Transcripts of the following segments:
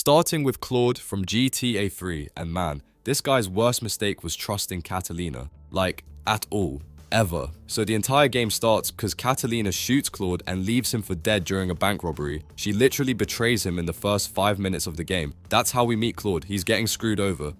Starting with Claude from GTA 3, and man, this guy's worst mistake was trusting Catalina. Like, at all. Ever. So the entire game starts because Catalina shoots Claude and leaves him for dead during a bank robbery. She literally betrays him in the first 5 minutes of the game. That's how we meet Claude. He's getting screwed over.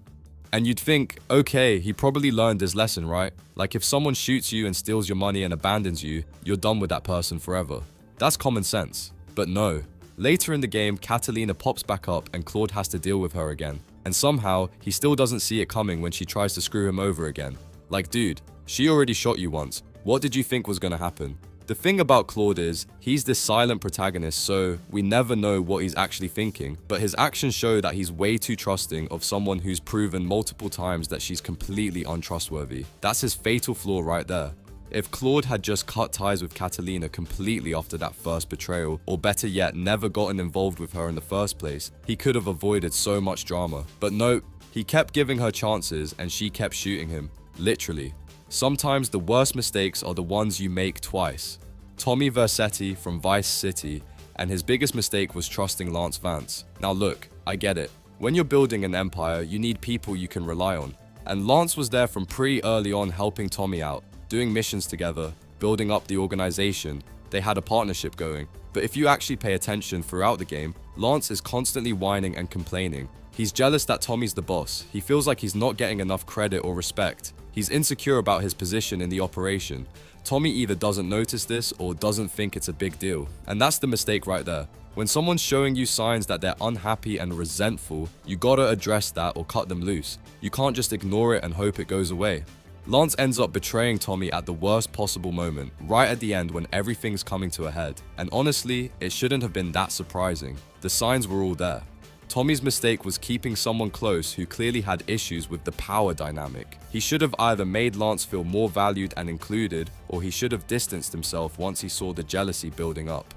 And you'd think, okay, he probably learned his lesson, right? Like if someone shoots you and steals your money and abandons you, you're done with that person forever. That's common sense. But no. Later in the game, Catalina pops back up and Claude has to deal with her again. And somehow, he still doesn't see it coming when she tries to screw him over again. Like, dude, she already shot you once. What did you think was gonna happen? The thing about Claude is, he's this silent protagonist, so we never know what he's actually thinking, but his actions show that he's way too trusting of someone who's proven multiple times that she's completely untrustworthy. That's his fatal flaw right there. If Claude had just cut ties with Catalina completely after that first betrayal, or better yet, never gotten involved with her in the first place, he could have avoided so much drama. But no, he kept giving her chances and she kept shooting him. Literally. Sometimes the worst mistakes are the ones you make twice. Tommy Vercetti from Vice City, and his biggest mistake was trusting Lance Vance. Now look, I get it. When you're building an empire, you need people you can rely on. And Lance was there from pretty early on helping Tommy out, doing missions together, building up the organization. They had a partnership going. But if you actually pay attention throughout the game, Lance is constantly whining and complaining. He's jealous that Tommy's the boss. He feels like he's not getting enough credit or respect. He's insecure about his position in the operation. Tommy either doesn't notice this or doesn't think it's a big deal. And that's the mistake right there. When someone's showing you signs that they're unhappy and resentful, you gotta address that or cut them loose. You can't just ignore it and hope it goes away. Lance ends up betraying Tommy at the worst possible moment, right at the end when everything's coming to a head. And honestly, it shouldn't have been that surprising. The signs were all there. Tommy's mistake was keeping someone close who clearly had issues with the power dynamic. He should have either made Lance feel more valued and included, or he should have distanced himself once he saw the jealousy building up.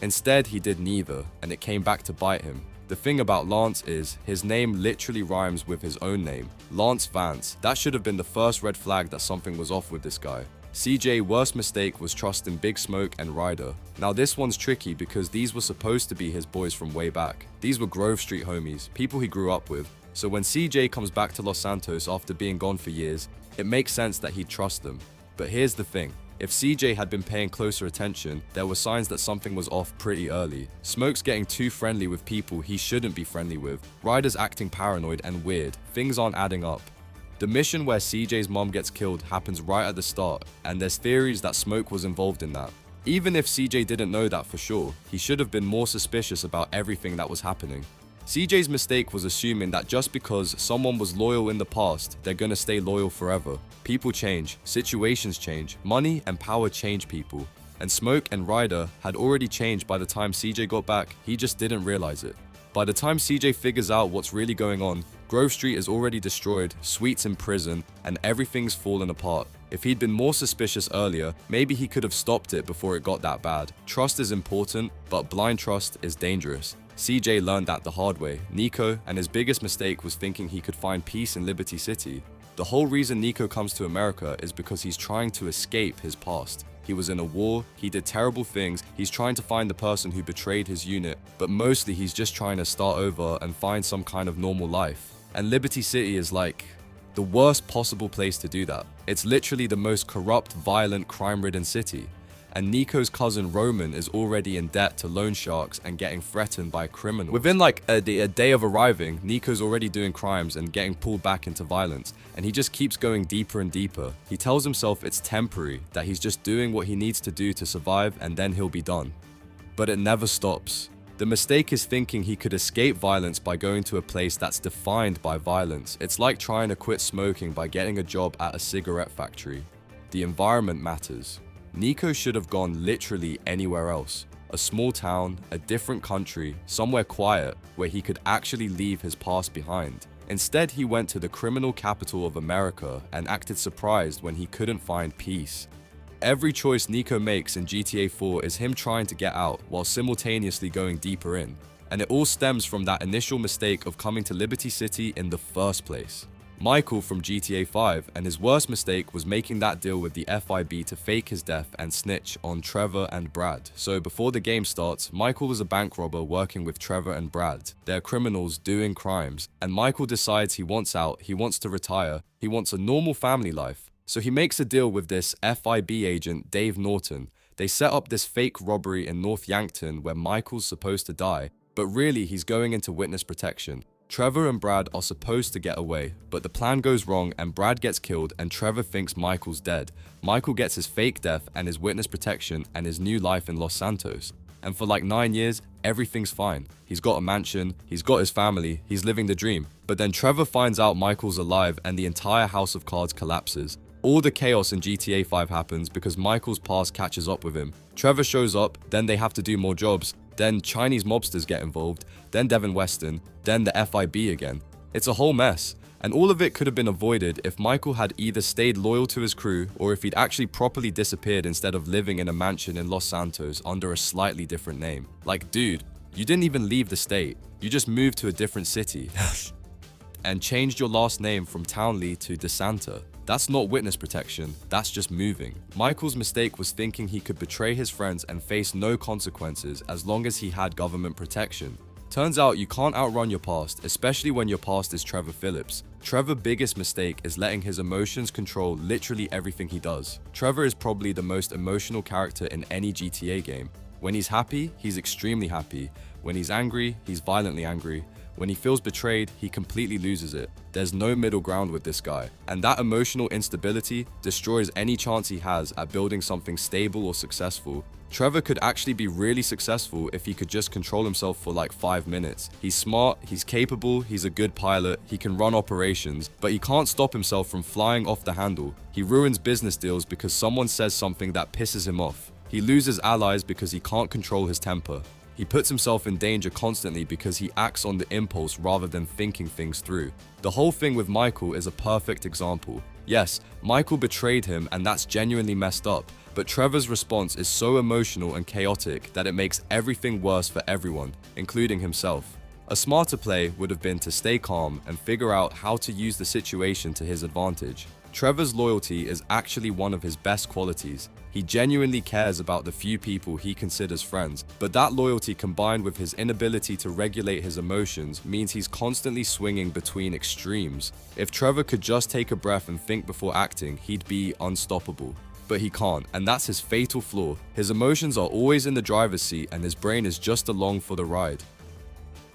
Instead, he did neither, and it came back to bite him. The thing about Lance is, his name literally rhymes with his own name, Lance Vance. That should have been the first red flag that something was off with this guy. CJ's worst mistake was trusting Big Smoke and Ryder. Now this one's tricky because these were supposed to be his boys from way back. These were Grove Street homies, people he grew up with. So when CJ comes back to Los Santos after being gone for years, it makes sense that he'd trust them. But here's the thing. If CJ had been paying closer attention, there were signs that something was off pretty early. Smoke's getting too friendly with people he shouldn't be friendly with. Ryder's acting paranoid and weird. Things aren't adding up. The mission where CJ's mom gets killed happens right at the start, and there's theories that Smoke was involved in that. Even if CJ didn't know that for sure, he should have been more suspicious about everything that was happening. CJ's mistake was assuming that just because someone was loyal in the past, they're gonna stay loyal forever. People change, situations change, money and power change people. And Smoke and Ryder had already changed by the time CJ got back, he just didn't realize it. By the time CJ figures out what's really going on, Grove Street is already destroyed, Sweet's in prison, and everything's fallen apart. If he'd been more suspicious earlier, maybe he could have stopped it before it got that bad. Trust is important, but blind trust is dangerous. CJ learned that the hard way. Niko, and his biggest mistake was thinking he could find peace in Liberty City. The whole reason Niko comes to America is because he's trying to escape his past. He was in a war, he did terrible things, he's trying to find the person who betrayed his unit, but mostly he's just trying to start over and find some kind of normal life. And Liberty City is like the worst possible place to do that. It's literally the most corrupt, violent, crime-ridden city. And Niko's cousin Roman is already in debt to loan sharks and getting threatened by criminals. Within like a day of arriving, Niko's already doing crimes and getting pulled back into violence, and he just keeps going deeper and deeper. He tells himself it's temporary, that he's just doing what he needs to do to survive and then he'll be done. But it never stops. The mistake is thinking he could escape violence by going to a place that's defined by violence. It's like trying to quit smoking by getting a job at a cigarette factory. The environment matters. Niko should have gone literally anywhere else. A small town, a different country, somewhere quiet where he could actually leave his past behind. Instead, he went to the criminal capital of America and acted surprised when he couldn't find peace. Every choice Niko makes in GTA 4 is him trying to get out while simultaneously going deeper in. And it all stems from that initial mistake of coming to Liberty City in the first place. Michael from GTA 5, and his worst mistake was making that deal with the FIB to fake his death and snitch on Trevor and Brad. So before the game starts, Michael is a bank robber working with Trevor and Brad. They're criminals doing crimes, and Michael decides he wants out, he wants to retire, he wants a normal family life. So he makes a deal with this FIB agent, Dave Norton. They set up this fake robbery in North Yankton where Michael's supposed to die, but really he's going into witness protection. Trevor and Brad are supposed to get away, but the plan goes wrong and Brad gets killed and Trevor thinks Michael's dead. Michael gets his fake death and his witness protection and his new life in Los Santos. And for like 9 years, everything's fine. He's got a mansion, he's got his family, he's living the dream. But then Trevor finds out Michael's alive and the entire house of cards collapses. All the chaos in GTA 5 happens because Michael's past catches up with him. Trevor shows up, then they have to do more jobs, then Chinese mobsters get involved, then Devin Weston, then the FIB again. It's a whole mess, and all of it could have been avoided if Michael had either stayed loyal to his crew or if he'd actually properly disappeared instead of living in a mansion in Los Santos under a slightly different name. Like, dude, you didn't even leave the state, you just moved to a different city and changed your last name from Townley to deSanta. That's not witness protection, that's just moving. Michael's mistake was thinking he could betray his friends and face no consequences as long as he had government protection. Turns out you can't outrun your past, especially when your past is Trevor Philips. Trevor's biggest mistake is letting his emotions control literally everything he does. Trevor is probably the most emotional character in any GTA game. When he's happy, he's extremely happy. When he's angry, he's violently angry. When he feels betrayed, he completely loses it. There's no middle ground with this guy. And that emotional instability destroys any chance he has at building something stable or successful. Trevor could actually be really successful if he could just control himself for like 5 minutes. He's smart, he's capable, he's a good pilot, he can run operations, but he can't stop himself from flying off the handle. He ruins business deals because someone says something that pisses him off. He loses allies because he can't control his temper. He puts himself in danger constantly because he acts on the impulse rather than thinking things through. The whole thing with Michael is a perfect example. Yes, Michael betrayed him and that's genuinely messed up, but Trevor's response is so emotional and chaotic that it makes everything worse for everyone, including himself. A smarter play would have been to stay calm and figure out how to use the situation to his advantage. Trevor's loyalty is actually one of his best qualities. He genuinely cares about the few people he considers friends, but that loyalty combined with his inability to regulate his emotions means he's constantly swinging between extremes. If Trevor could just take a breath and think before acting, he'd be unstoppable. But he can't, and that's his fatal flaw. His emotions are always in the driver's seat and his brain is just along for the ride.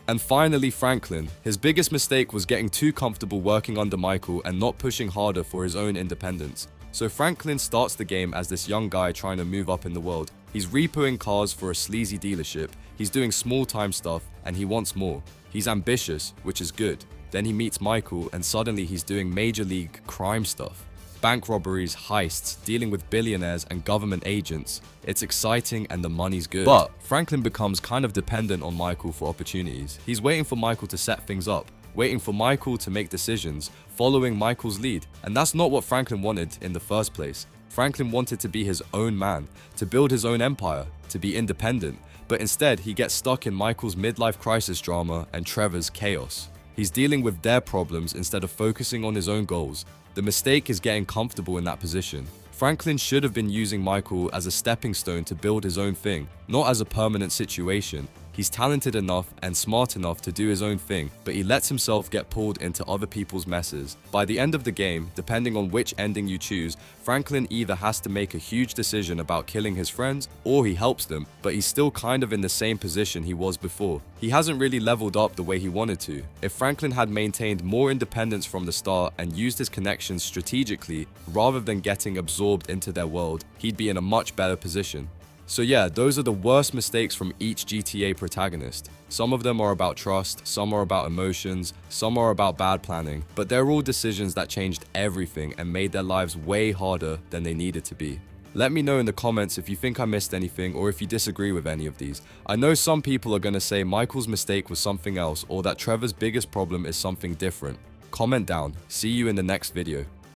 And finally, Franklin. His biggest mistake was getting too comfortable working under Michael and not pushing harder for his own independence. So Franklin starts the game as this young guy trying to move up in the world. He's repoing cars for a sleazy dealership, he's doing small time stuff, and he wants more. He's ambitious, which is good. Then he meets Michael and suddenly he's doing major league crime stuff. Bank robberies, heists, dealing with billionaires and government agents. It's exciting and the money's good. But Franklin becomes kind of dependent on Michael for opportunities. He's waiting for Michael to set things up, waiting for Michael to make decisions, following Michael's lead. And that's not what Franklin wanted in the first place. Franklin wanted to be his own man, to build his own empire, to be independent. But instead, he gets stuck in Michael's midlife crisis drama and Trevor's chaos. He's dealing with their problems instead of focusing on his own goals. The mistake is getting comfortable in that position. Franklin should have been using Michael as a stepping stone to build his own thing, not as a permanent situation. He's talented enough and smart enough to do his own thing, but he lets himself get pulled into other people's messes. By the end of the game, depending on which ending you choose, Franklin either has to make a huge decision about killing his friends, or he helps them, but he's still kind of in the same position he was before. He hasn't really leveled up the way he wanted to. If Franklin had maintained more independence from the start and used his connections strategically, rather than getting absorbed into their world, he'd be in a much better position. So yeah, those are the worst mistakes from each GTA protagonist. Some of them are about trust, some are about emotions, some are about bad planning, but they're all decisions that changed everything and made their lives way harder than they needed to be. Let me know in the comments if you think I missed anything or if you disagree with any of these. I know some people are going to say Michael's mistake was something else or that Trevor's biggest problem is something different. Comment down. See you in the next video.